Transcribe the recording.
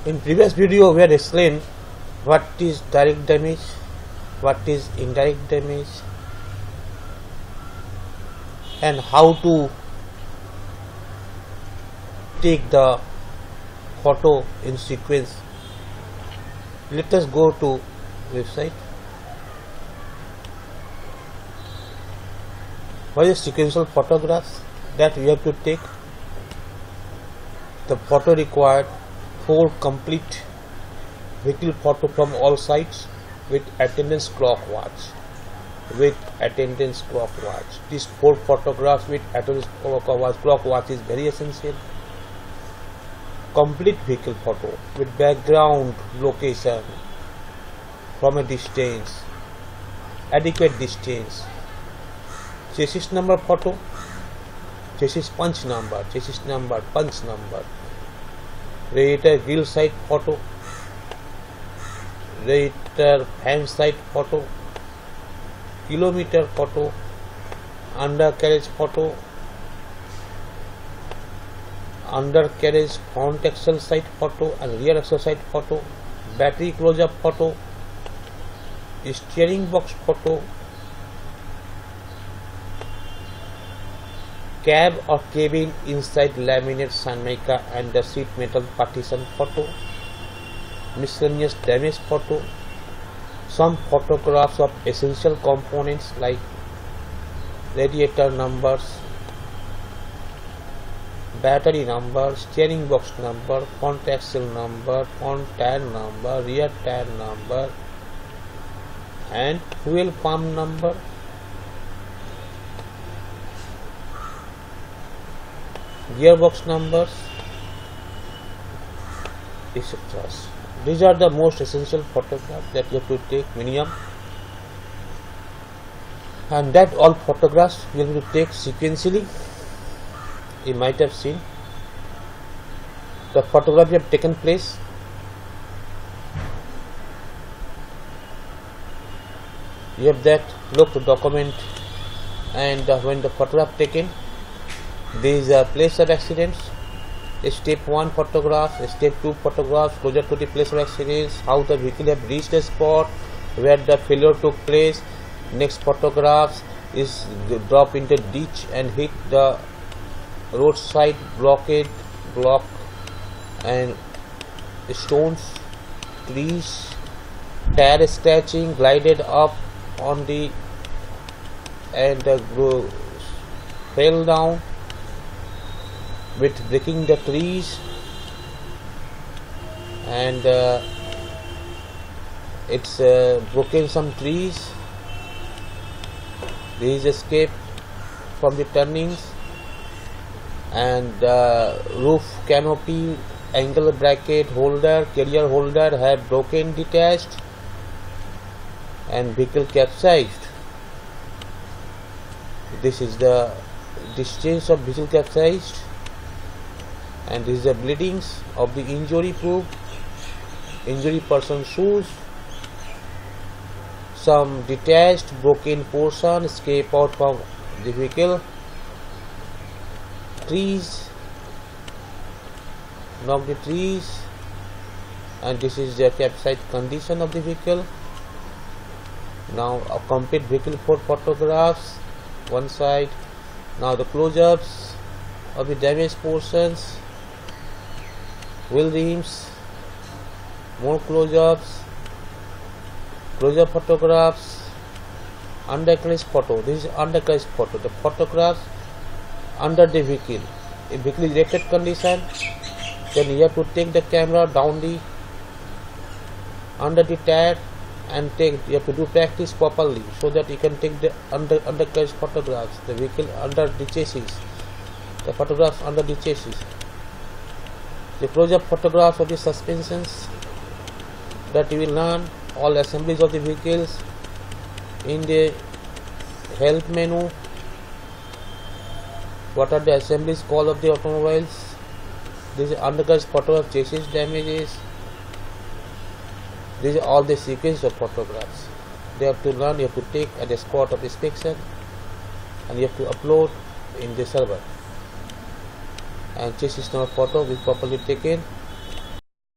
In previous video we had explained what is direct damage, what is indirect damage, and how to take the photo in sequence. Let us go to website. What is sequential photographs that we have to take? The photo required 4 complete vehicle photo from all sides with attendance clock watch. These 4 photographs with attendance clock watch is very essential. Complete vehicle photo with background location from a distance, adequate distance. Chassis number photo, chassis punch number, punch number. Radiator grill side photo, radiator fan side photo, kilometer photo, undercarriage photo, undercarriage front axle side photo and rear axle side photo, battery close-up photo, steering box photo, cab or cabin inside laminate Sanmica and the seat metal partition photo, miscellaneous damage photo, some photographs of essential components like radiator numbers, battery number, steering box number, front axle number, front tire number, rear tire number and fuel pump number. Gearbox numbers, etc. These are the most essential photographs that you have to take minimum, and that all photographs you have to take sequentially. You might have seen the photography have taken place. You have that look to document, and when the photograph taken, these are place of accidents, step 1 photographs, step 2 photographs closer to the place of accidents, how the vehicle have reached the spot where the failure took place. Next photographs is drop into ditch and hit the roadside block and stones, trees, tire scratching, glided up on the and fell down with breaking the trees, and it's broken some trees. There is escape from the turnings, and roof canopy, angle bracket holder, carrier holder have broken, detached, and vehicle capsized. This is the distance of vehicle capsized, and this is the bleedings of the injury proof, injury person shoes, some detached broken portion escape out from the vehicle, trees, knocked the trees, and this is the capsized condition of the vehicle. Now a complete vehicle for photographs one side. Now the close-ups of the damaged portions, wheel rims, more close-ups, close-up photographs, undercarriage photo. This is undercarriage photo. The photographs under the vehicle. If vehicle is rated condition, then you have to take the camera down the under the tire and you have to do practice properly so that you can take the undercarriage photographs, the vehicle under the chassis, the photographs under the chassis, the close-up photographs of the suspensions that you will learn, all assemblies of the vehicles in the help menu. What are the assemblies called of the automobiles? This is undercarriage photo of chassis damages. These are all the sequence of photographs. They have to learn, you have to take at the spot of inspection, and you have to upload in the server. And chassis number photo will properly taken